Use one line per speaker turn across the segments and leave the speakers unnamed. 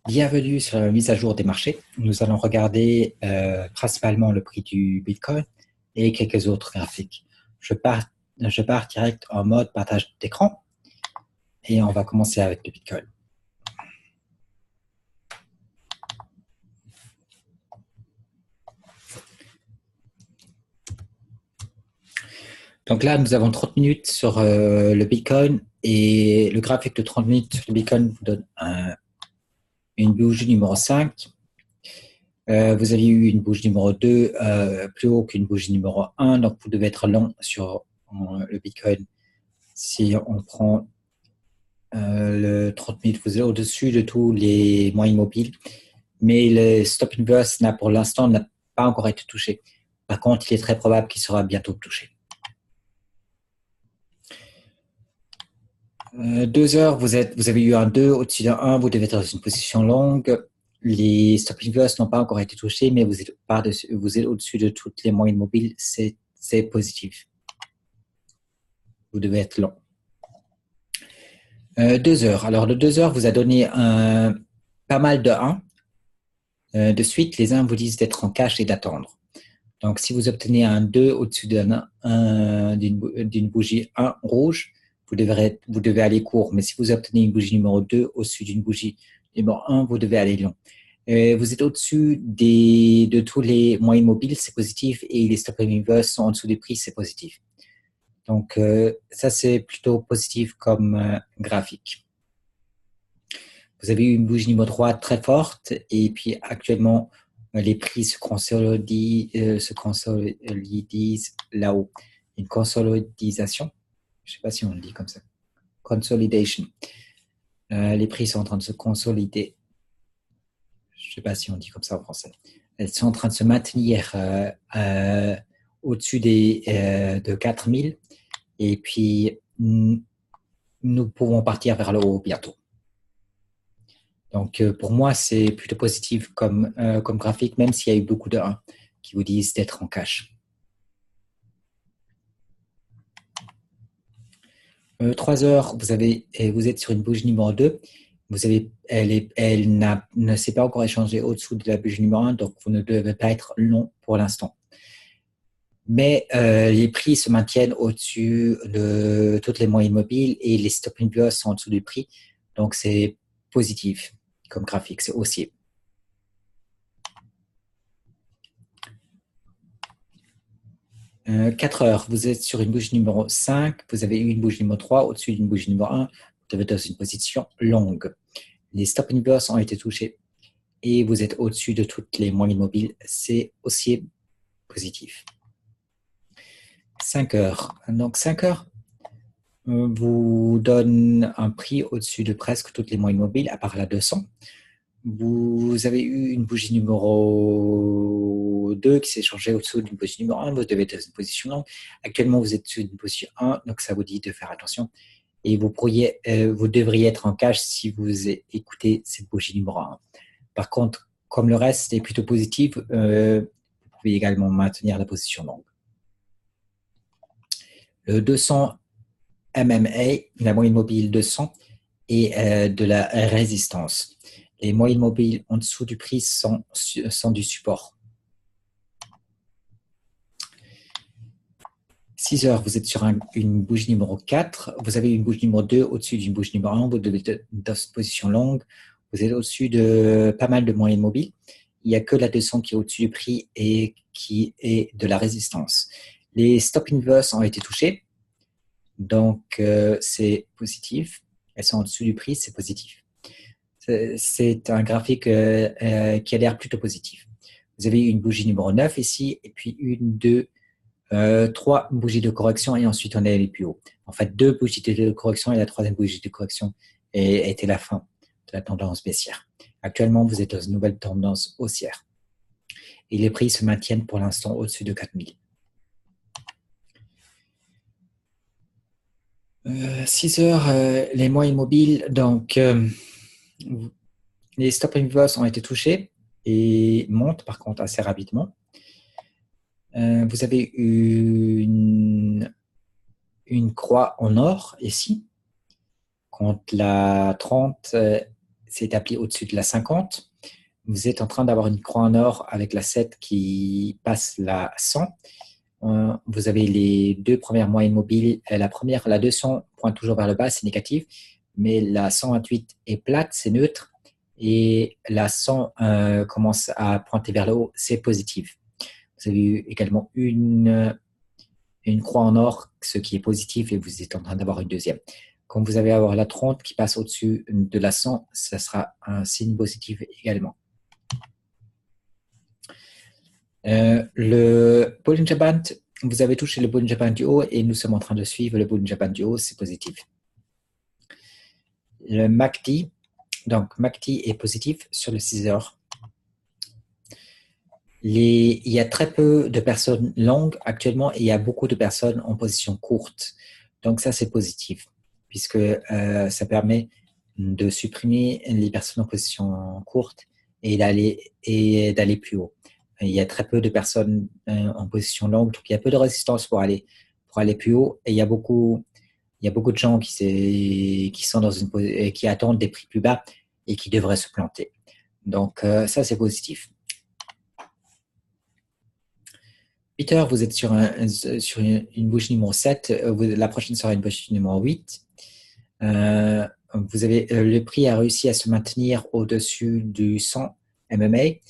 Bienvenue sur la mise à jour des marchés. Nous allons regarder principalement le prix du Bitcoin et quelques autres graphiques. Je pars direct en mode partage d'écran et on va commencer avec le Bitcoin. Donc là, nous avons 30 minutes sur le Bitcoin et le graphique de 30 minutes sur le Bitcoin vous donne une bougie numéro 5. Vous avez eu une bougie numéro 2 plus haut qu'une bougie numéro 1, donc vous devez être long sur le Bitcoin. Si on prend le 30 minutes, vous êtes au-dessus de tous les moyens mobiles, mais le stop inverse pour l'instant n'a pas encore été touché. Par contre, il est très probable qu'il sera bientôt touché. 2 heures, vous avez eu un 2 au-dessus d'un 1, vous devez être dans une position longue. Les stop inverse n'ont pas encore été touchés, mais vous êtes au-dessus de toutes les moyennes mobiles, c'est positif. Vous devez être long. 2 heures. Alors, le 2 heures vous a donné pas mal de 1. De suite, les 1 vous disent d'être en cash et d'attendre. Donc, si vous obtenez un 2 au-dessus d'une bougie 1 rouge, vous devez aller court. Mais si vous obtenez une bougie numéro 2 au-dessus d'une bougie numéro 1, vous devez aller long. Vous êtes au-dessus de tous les moyens mobiles, c'est positif, et les stop and reverse sont en dessous des prix, c'est positif. Donc, ça, c'est plutôt positif comme graphique. Vous avez eu une bougie numéro 3 très forte, et puis actuellement, les prix se consolident là-haut. Une consolidation, je ne sais pas si on le dit comme ça. Consolidation. Les prix sont en train de se consolider. Je ne sais pas si on dit comme ça en français. Elles sont en train de se maintenir au-dessus de 4000. Et puis, nous pouvons partir vers le haut bientôt. Donc, pour moi, c'est plutôt positif comme graphique, même s'il y a eu beaucoup de 1 qui vous disent d'être en cash. 3 heures, vous êtes sur une bougie numéro 2. Elle ne s'est pas encore échangée au-dessous de la bougie numéro 1, donc vous ne devez pas être long pour l'instant. Mais les prix se maintiennent au-dessus de toutes les moyennes mobiles et les stop and loss sont en dessous du prix. Donc, c'est positif comme graphique, c'est haussier. 4 heures, vous êtes sur une bougie numéro 5, vous avez eu une bougie numéro 3 au-dessus d'une bougie numéro 1, vous devez être dans une position longue. Les stop and loss ont été touchés et vous êtes au-dessus de toutes les moyennes mobiles, c'est haussier positif. 5 heures, donc 5 heures vous donne un prix au-dessus de presque toutes les moyennes mobiles, à part la 200. Vous avez eu une bougie numéro 2 qui s'est changée au-dessous d'une bougie numéro 1. Vous devez être dans une position longue. Actuellement, vous êtes sur une position 1, donc ça vous dit de faire attention. Et vous devriez être en cash si vous écoutez cette bougie numéro 1. Par contre, comme le reste est plutôt positif, vous pouvez également maintenir la position longue. Le 200 MMA, la moyenne mobile 200, et de la résistance. Les moyennes mobiles en dessous du prix sont du support. 6 heures, vous êtes sur une bougie numéro 4. Vous avez une bougie numéro 2 au-dessus d'une bougie numéro 1. Vous devez être dans une position longue. Vous êtes au-dessus de pas mal de moyennes mobiles. Il n'y a que la 200 qui est au-dessus du prix et qui est de la résistance. Les stop inverse ont été touchés. Donc, c'est positif. Elles sont en dessous du prix, c'est positif. C'est un graphique qui a l'air plutôt positif. Vous avez une bougie numéro 9 ici, et puis 1, 2, 3 bougies de correction, et ensuite on est allé plus haut. En fait, 2 bougies de correction, et la 3e bougie de correction était la fin de la tendance baissière. Actuellement, vous êtes dans une nouvelle tendance haussière. Et les prix se maintiennent pour l'instant au-dessus de 4000. 6 heures, les moyennes mobiles, donc les stop and loss ont été touchés et montent par contre assez rapidement. Vous avez une croix en or ici. Quand la 30 c'est établi au-dessus de la 50. Vous êtes en train d'avoir une croix en or avec la 7 qui passe la 100. Vous avez les deux premières moyennes mobiles. La première, la 200, pointe toujours vers le bas, c'est négatif. Mais la 128 est plate, c'est neutre. Et la 100 commence à pointer vers le haut, c'est positif. Vous avez eu également une croix en or, ce qui est positif, et vous êtes en train d'avoir une deuxième. Quand vous allez avoir la 30 qui passe au-dessus de la 100, ça sera un signe positif également. Le Bollinger Band, vous avez touché le Bollinger Band du haut et nous sommes en train de suivre le Bollinger Band du haut, c'est positif. Le MACD, donc MACD est positif sur le 6 heures. Il y a très peu de personnes longues actuellement et il y a beaucoup de personnes en position courte. Donc ça, c'est positif puisque ça permet de supprimer les personnes en position courte et d'aller plus haut. Il y a très peu de personnes en position longue, donc il y a peu de résistance pour aller plus haut. Et il y a beaucoup de gens qui sont qui attendent des prix plus bas et qui devraient se planter. Donc ça, c'est positif. Peter, vous êtes sur une bougie numéro 7. La prochaine sera une bougie numéro 8. Le prix a réussi à se maintenir au-dessus du 100 MMA.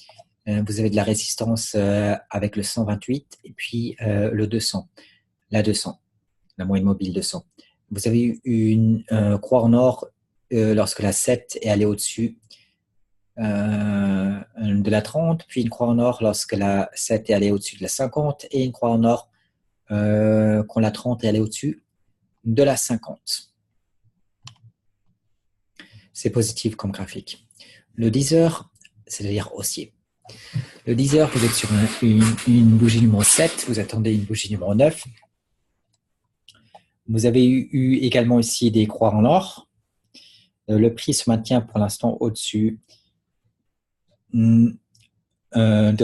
Vous avez de la résistance avec le 128 et puis le 200, la moyenne mobile 200. Vous avez eu une croix en or lorsque la 7 est allée au-dessus de la 30, puis une croix en or lorsque la 7 est allée au-dessus de la 50 et une croix en or quand la 30 est allée au-dessus de la 50. C'est positif comme graphique. Le 10 heures, c'est-à-dire haussier. Le 10 heures, vous êtes sur une bougie numéro 7, vous attendez une bougie numéro 9. Vous avez eu également ici des croix en or. Le prix se maintient pour l'instant au-dessus de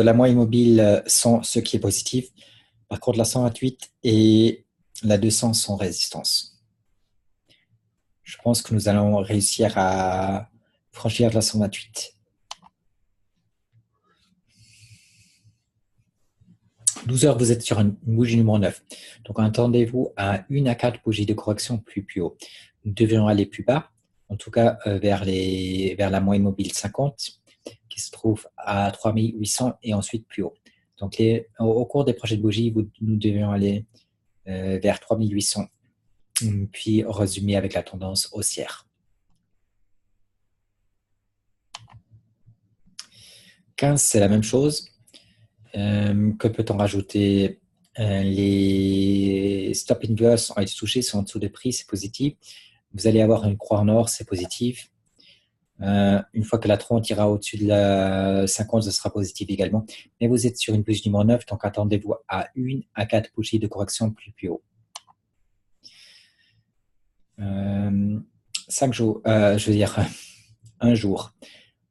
la moyenne mobile 100, ce qui est positif. Par contre, la 128 et la 200 sont résistance. Je pense que nous allons réussir à franchir la 128. 12 heures, vous êtes sur une bougie numéro 9. Donc, attendez-vous à 1 à 4 bougies de correction plus haut. Nous devrions aller plus bas, en tout cas vers la moyenne mobile 50, qui se trouve à 3800 et ensuite plus haut. Donc, au cours des prochaines bougies, nous devrions aller vers 3800, puis résumer avec la tendance haussière. 15, c'est la même chose. Que peut-on rajouter? Les stop inverse ont été touchés, sont en dessous de prix, c'est positif. Vous allez avoir une croix en or, c'est positif. Une fois que la 30 ira au-dessus de la 50, ce sera positif également. Mais vous êtes sur une bougie numéro 9, donc attendez-vous à 1 à 4 bougies de correction plus haut. 5 jours, je veux dire un jour.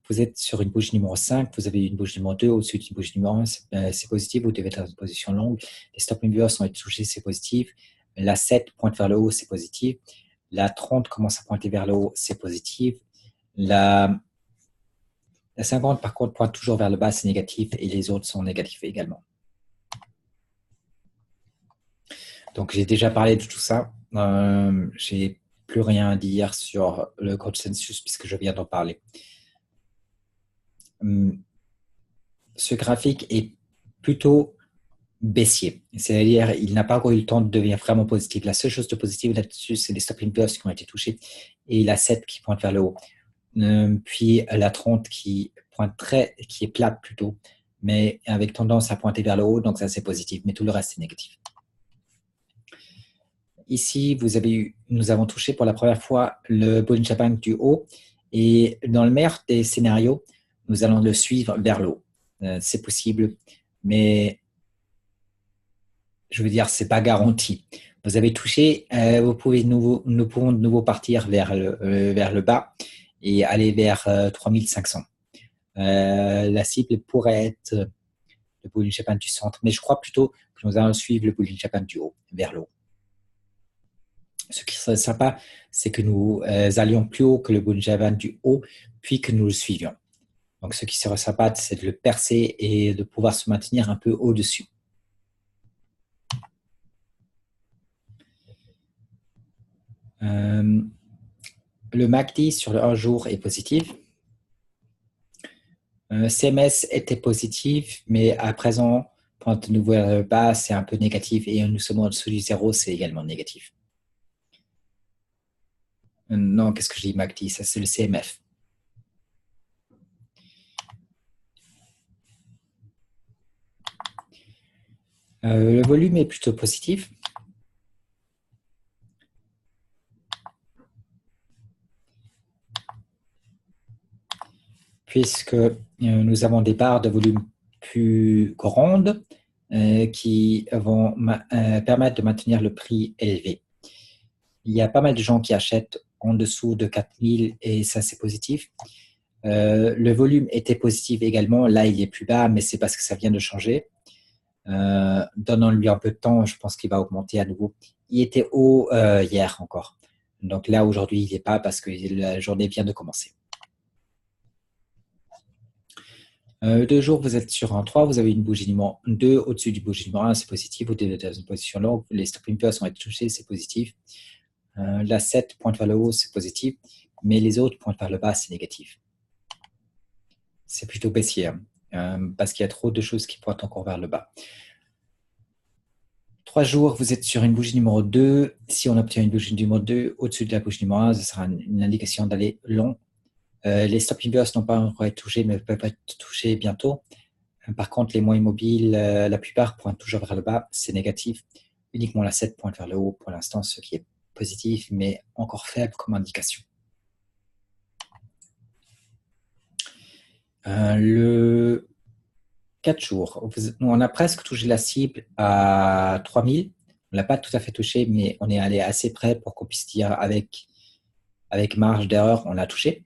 Vous êtes sur une bougie numéro 5, vous avez une bougie numéro 2 au-dessus d'une bougie numéro 1, c'est positif, vous devez être dans une position longue. Les stop inverse ont été touchés, c'est positif. La 7 pointe vers le haut, c'est positif. La 30 commence à pointer vers le haut, c'est positif. La 50, par contre, pointe toujours vers le bas, c'est négatif, et les autres sont négatifs également. Donc, j'ai déjà parlé de tout ça. J'ai plus rien à dire sur le consensus puisque je viens d'en parler. Ce graphique est plutôt baissier. C'est-à-dire, il n'a pas encore eu le temps de devenir vraiment positif. La seule chose de positive là-dessus, c'est les stop inverse qui ont été touchés et la 7 qui pointe vers le haut. Puis la 30 qui est plate plutôt, mais avec tendance à pointer vers le haut, donc ça c'est positif, mais tout le reste c'est négatif. Ici, nous avons touché pour la première fois le Bollinger Band du haut et dans le meilleur des scénarios, nous allons le suivre vers le haut. C'est possible, mais je veux dire, c'est pas garanti. Vous avez touché, nous pouvons de nouveau partir vers le bas et aller vers 3500. La cible pourrait être le Bollinger Band du centre, mais je crois plutôt que nous allons suivre le Bollinger Band du haut, vers le haut. Ce qui serait sympa, c'est que nous allions plus haut que le Bunjavan du haut, puis que nous le suivions. Donc, ce qui serait sympa, c'est de le percer et de pouvoir se maintenir un peu au-dessus. Le MACD sur le 1 jour est positif. CMS était positif, mais à présent, quand nous voyons le bas, c'est un peu négatif et nous sommes en dessous du 0, c'est également négatif. Non, qu'est-ce que je dis, MACD? Ça, c'est le CMF. Le volume est plutôt positif. Puisque nous avons des barres de volume plus grandes qui vont permettre de maintenir le prix élevé. Il y a pas mal de gens qui achètent en dessous de 4000 et ça, c'est positif. Le volume était positif également. Là, il est plus bas, mais c'est parce que ça vient de changer. Donnons-lui un peu de temps, je pense qu'il va augmenter à nouveau. Il était haut hier encore. Donc là, aujourd'hui, il n'est pas parce que la journée vient de commencer. 2 jours, vous êtes sur un 3, vous avez une bougie numéro 2 au-dessus du bougie numéro 1, c'est positif. Vous êtes dans une position longue, les stop impulse ont été touchés, c'est positif. La 7 pointe vers le haut, c'est positif, mais les autres pointent vers le bas, c'est négatif. C'est plutôt baissier, parce qu'il y a trop de choses qui pointent encore vers le bas. 3 jours, vous êtes sur une bougie numéro 2. Si on obtient une bougie numéro 2 au-dessus de la bougie numéro 1, ce sera une indication d'aller long. Les stop impulse n'ont pas encore été touchés, mais peuvent être touchés bientôt. Par contre, les moins immobiles, la plupart pointent toujours vers le bas, c'est négatif. Uniquement la 7 pointe vers le haut pour l'instant, ce qui est positif, mais encore faible comme indication. Le 4 jours, on a presque touché la cible à 3000. On ne l'a pas tout à fait touché, mais on est allé assez près pour qu'on puisse dire avec marge d'erreur, on l'a touché.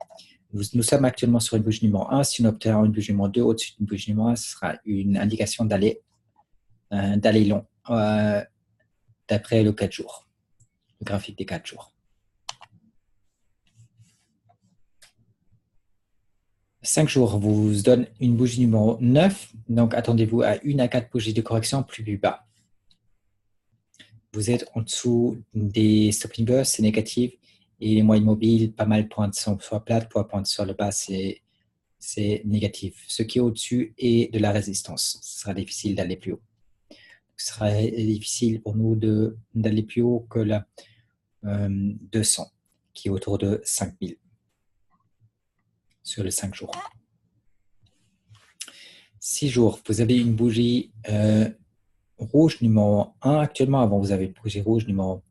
Nous sommes actuellement sur une bougie numéro 1. Si on obtient une bougie numéro 2 au-dessus d'une bougie numéro 1, ce sera une indication d'aller long d'après le 4 jours, le graphique des 4 jours. 5 jours vous donne une bougie numéro 9. Donc, attendez-vous à 1 à 4 bougies de correction plus bas. Vous êtes en dessous des stopping bursts, c'est négatif. Et les moyennes mobiles, pas mal pointent soit plates, pointent sur le bas, c'est négatif. Ce qui est au-dessus est de la résistance. Ce sera difficile d'aller plus haut. Ce sera difficile pour nous d'aller plus haut que la 200, qui est autour de 5000 sur les 5 jours. 6 jours, vous avez une bougie rouge numéro 1 actuellement. Avant, vous avez une bougie rouge numéro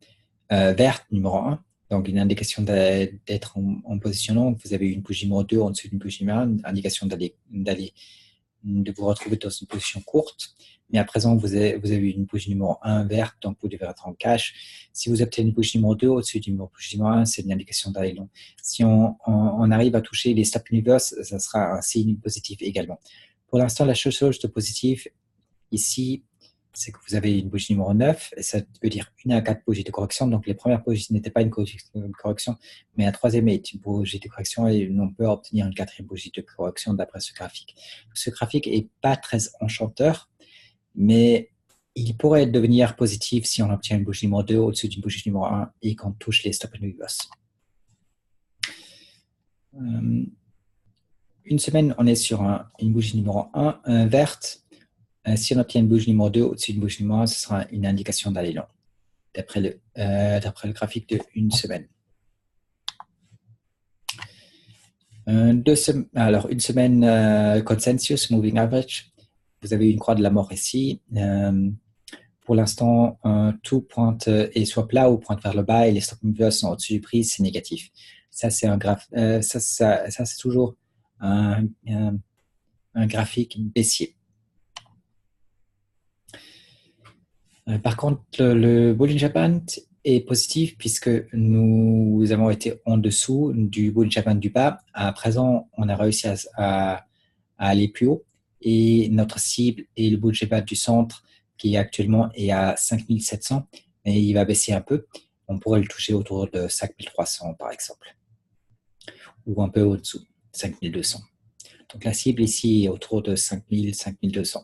verte numéro 1. Donc, une indication d'être en position longue. Vous avez une bougie numéro 2 en dessous d'une bougie numéro 1, indication de vous retrouver dans une position courte. Mais à présent, vous avez une bougie numéro 1 verte, donc vous devez être en cash. Si vous obtenez une bougie numéro 2 au-dessus d'une bougie numéro 1, c'est une indication d'aller long. Si on arrive à toucher les stop universe, ça sera un signe positif également. Pour l'instant, la chose de positif ici, c'est que vous avez une bougie numéro 9, et ça veut dire 1 à 4 bougies de correction. Donc, les premières bougies n'étaient pas une correction, mais la troisième est une bougie de correction et on peut obtenir une quatrième bougie de correction d'après ce graphique. Ce graphique n'est pas très enchanteur, mais il pourrait devenir positif si on obtient une bougie numéro 2 au-dessus d'une bougie numéro 1 et qu'on touche les stop and reverse. Une semaine, on est sur une bougie numéro 1 verte. Si on obtient une bougie numéro 2 au-dessus d'une bougie numéro 1, ce sera une indication d'aller long, d'après le graphique de une semaine. Alors, une semaine consensus, moving average. Vous avez une croix de la mort ici. Pour l'instant, tout pointe et soit plat ou pointe vers le bas et les stop movers sont au-dessus du prix, c'est négatif. Ça, c'est un ça c'est toujours un graphique baissier. Par contre, le Bollinger Band est positif puisque nous avons été en dessous du Bollinger Band du bas. À présent, on a réussi à aller plus haut et notre cible est le Bollinger Band du centre qui actuellement est à 5700 et il va baisser un peu. on pourrait le toucher autour de 5300 par exemple, ou un peu au-dessous, 5200. Donc la cible ici est autour de 5000, 5200.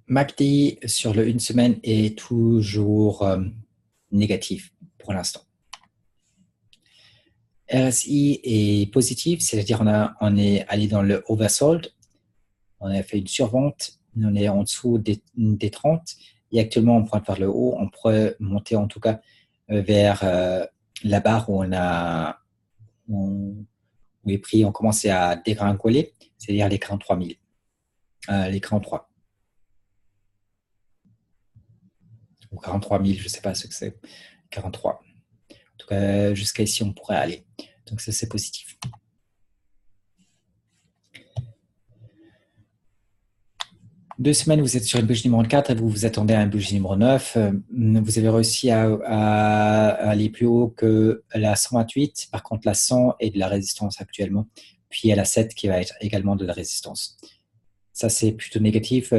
MACD sur le 1 semaine est toujours négatif pour l'instant. RSI est positif, c'est-à-dire on est allé dans le oversold, on a fait une survente, on est en dessous des 30 et actuellement on pointe vers le haut, on pourrait monter en tout cas vers la barre où les prix ont commencé à dégringoler, c'est-à-dire les 43 000, les 43 ou 43 000, je ne sais pas ce que c'est, 43. En tout cas, jusqu'à ici, on pourrait aller. Donc, ça, c'est positif. Deux semaines, vous êtes sur une bougie numéro 4 et vous vous attendez à une bougie numéro 9. Vous avez réussi à aller plus haut que la 128. Par contre, la 100 est de la résistance actuellement. Puis, il y a la 7 qui va être également de la résistance. Ça, c'est plutôt négatif.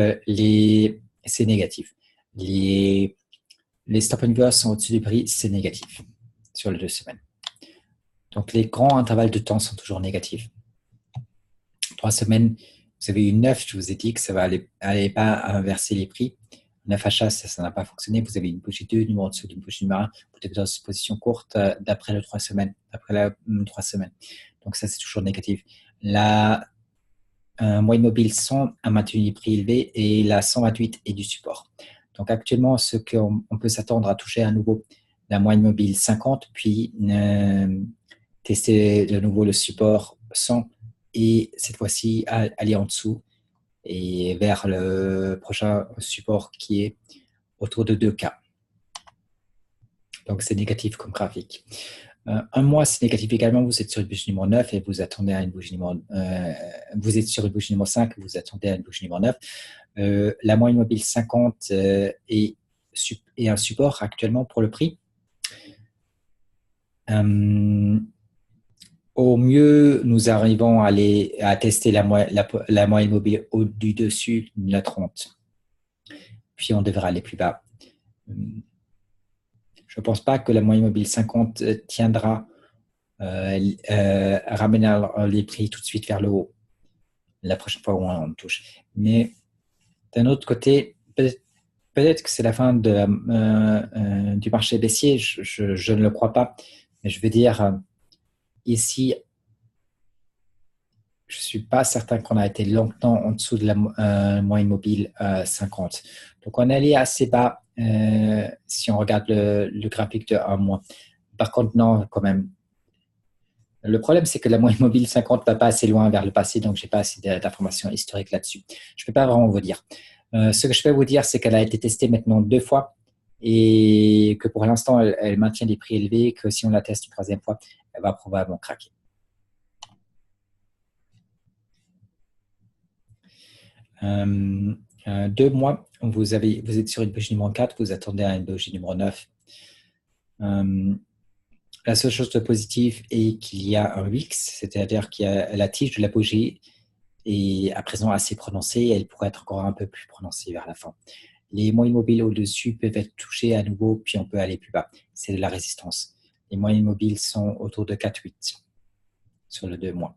C'est négatif. Les stop and go sont au-dessus du prix, c'est négatif sur les 2 semaines. Donc, les grands intervalles de temps sont toujours négatifs. 3 semaines, vous avez eu 9, je vous ai dit que ça va aller pas inverser les prix. 9 achats, ça n'a pas fonctionné. Vous avez une bougie 2, numéro en dessous d'une bougie numéro 1. Vous êtes dans une position courte d'après les 3 semaines. Donc, ça, c'est toujours négatif. La moyenne mobile 100 a maintenu les prix élevés et la 128 est du support. Donc, actuellement, ce qu'on peut s'attendre à toucher à nouveau la moyenne mobile 50, puis tester de nouveau le support 100 et cette fois-ci aller en dessous et vers le prochain support qui est autour de 2K. Donc, c'est négatif comme graphique. Un mois, c'est négatif également. Vous êtes sur une bougie numéro 9 et vous attendez à une bougie numéro... vous êtes sur une bougie numéro 5 et vous attendez à une bougie numéro 9. La moyenne mobile 50 est un support actuellement pour le prix. Au mieux, nous arrivons à tester la moyenne mobile du dessus de la 30. Puis, on devrait aller plus bas. Je ne pense pas que la moyenne mobile 50 tiendra ramener les prix tout de suite vers le haut la prochaine fois où on touche. Mais d'un autre côté, peut-être que c'est la fin du marché baissier. Je ne le crois pas. Mais je veux dire, ici, je ne suis pas certain qu'on a été longtemps en dessous de la moyenne mobile 50. Donc, on est allé assez bas si on regarde le graphique de 1 mois. Par contre, non, quand même. Le problème, c'est que la moyenne mobile 50 ne va pas assez loin vers le passé, donc je n'ai pas assez d'informations historiques là-dessus. Je ne peux pas vraiment vous dire. Ce que je peux vous dire, c'est qu'elle a été testée maintenant 2 fois et que pour l'instant, elle maintient des prix élevés, que si on la teste une 3e fois, elle va probablement craquer. Euh, 2 mois, vous êtes sur une bougie numéro 4, vous attendez à une bougie numéro 9. La seule chose de positive est qu'il y a un Wix, c'est-à-dire qu'il y a la tige de la bougie est à présent assez prononcée et elle pourrait être encore un peu plus prononcée vers la fin. Les moyennes mobiles au-dessus peuvent être touchées à nouveau, puis on peut aller plus bas. C'est de la résistance. Les moyennes mobiles sont autour de 4,8 sur le 2 mois.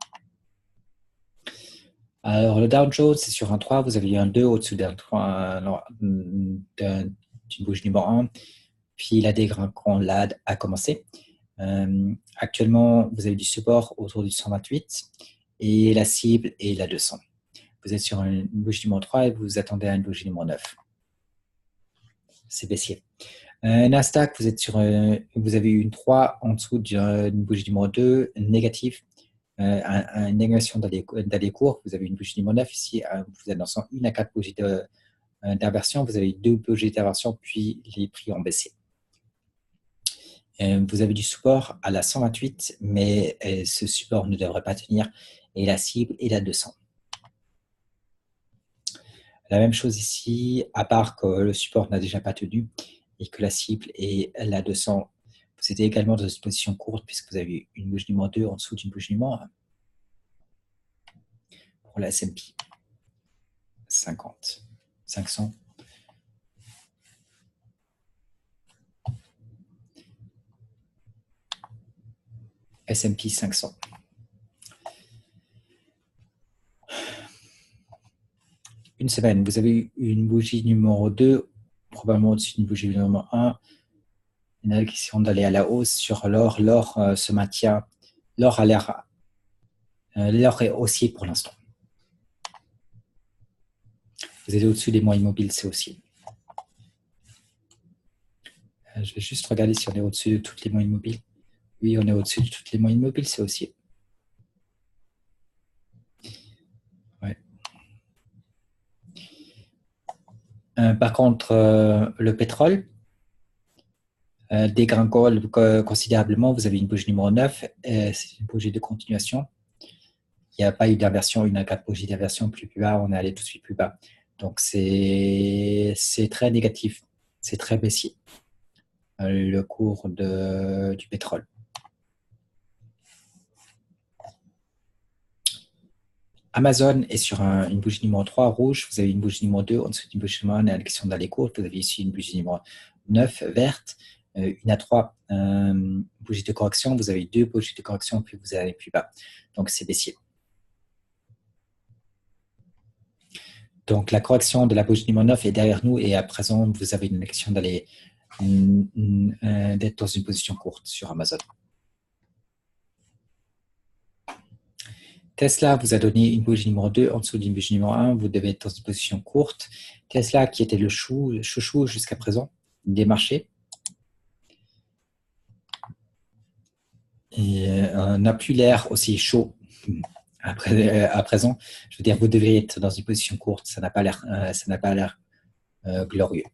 Alors, le Dow Jones, c'est sur un 3. Vous avez eu un 2 au-dessus d'une bougie numéro 1. Puis la dégringolade a commencé. Actuellement, vous avez du support autour du 128 et la cible est la 200. Vous êtes sur une bougie numéro 3 et vous attendez à une bougie numéro 9. C'est baissier. Nasdaq, vous avez eu une 3 en dessous d'une bougie numéro 2, négative. Une négation d'aller court. Vous avez une bougie numéro 9 ici. Vous êtes dans 1 à 4 bougies d'inversion. Vous avez 2 bougies d'inversion, puis les prix ont baissé. Vous avez du support à la 128, mais ce support ne devrait pas tenir. Et la cible est la 200. La même chose ici, à part que le support n'a déjà pas tenu et que la cible est la 200. Vous êtes également dans une position courte puisque vous avez une bougie numéro 2 en dessous d'une bougie numéro 1 pour la S&P 50, 500. S&P 500. Une semaine, vous avez eu une bougie numéro 2, probablement au-dessus d'une bougie numéro 1. Il y en a qui sont d'aller à la hausse sur l'or. L'or se maintient. L'or a l'air. L'or est haussier pour l'instant. Vous êtes au-dessus des moyennes mobiles, c'est haussier. Je vais juste regarder si on est au-dessus de toutes les moyennes mobiles. Oui, on est au-dessus de toutes les moyennes mobiles, c'est haussier. Ouais. Par contre, le pétrole dégringole considérablement. Vous avez une bougie numéro 9, c'est une bougie de continuation. Il n'y a pas eu d'inversion, une à 4 bougies d'inversion plus bas, on est allé tout de suite plus bas. Donc, c'est très négatif, c'est très baissier, le cours du pétrole. Amazon est sur une bougie numéro 3 rouge, vous avez une bougie numéro 2, en dessous d'une bougie numéro 1, la question d'aller court, vous avez ici une bougie numéro 9 verte, une à 3 bougies de correction, vous avez 2 bougies de correction, puis vous allez plus bas. Donc, c'est baissier. Donc, la correction de la bougie numéro 9 est derrière nous et à présent, vous avez une question d'être dans une position courte sur Amazon. Tesla vous a donné une bougie numéro 2 en dessous d'une bougie numéro 1. Vous devez être dans une position courte. Tesla, qui était le chouchou jusqu'à présent des marchés, n'a plus l'air aussi chaud à présent. Je veux dire, vous devez être dans une position courte. Ça n'a pas l'air glorieux.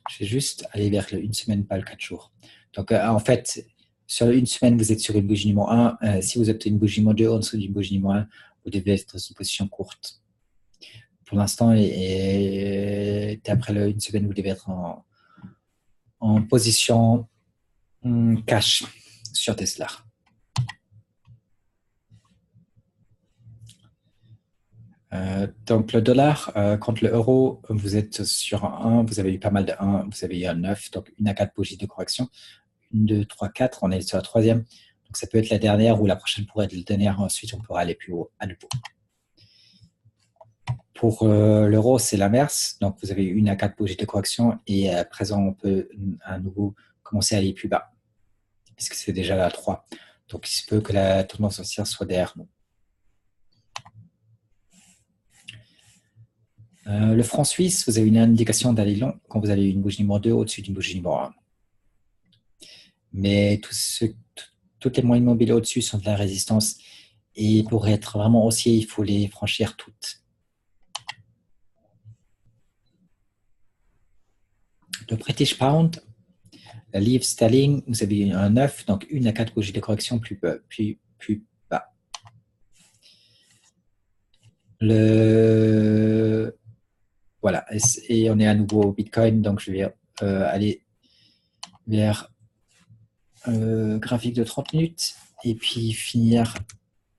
Je vais juste aller vers le 1 semaine, pas le 4 jours. Donc, en fait, sur le 1 semaine, vous êtes sur une bougie numéro 1. Si vous obtenez une bougie numéro 2 en dessous d'une bougie numéro 1, vous devez être dans une position courte. Pour l'instant, et après le 1 semaine, vous devez être en position cash sur Tesla. Donc, le dollar contre le euro, vous êtes sur un 1, vous avez eu pas mal de 1, vous avez eu un 9, donc 1 à 4 bougies de correction. 1, 2, 3, 4, on est sur la troisième. Donc, ça peut être la dernière ou la prochaine pourrait être la dernière. Ensuite, on pourra aller plus haut à nouveau. Pour l'euro, c'est l'inverse. Donc, vous avez 1 à 4 bougies de correction et à présent, on peut à nouveau commencer à aller plus bas puisque c'est déjà la 3. Donc, il se peut que la tendance haussière soit derrière nous. Le franc suisse, vous avez une indication d'aller long quand vous avez une bougie numéro 2 au-dessus d'une bougie numéro 1. Mais toutes les moyennes mobiles au-dessus sont de la résistance et pour être vraiment haussier, il faut les franchir toutes. Le British Pound, la livre sterling, vous avez un 9, donc 1 à 4 bougies de correction plus bas. Voilà, et on est à nouveau au Bitcoin, donc je vais aller vers graphique de 30 minutes et puis finir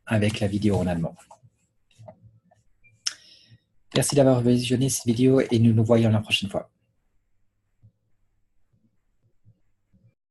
avec la vidéo en allemand. Merci d'avoir visionné cette vidéo et nous nous voyons la prochaine fois.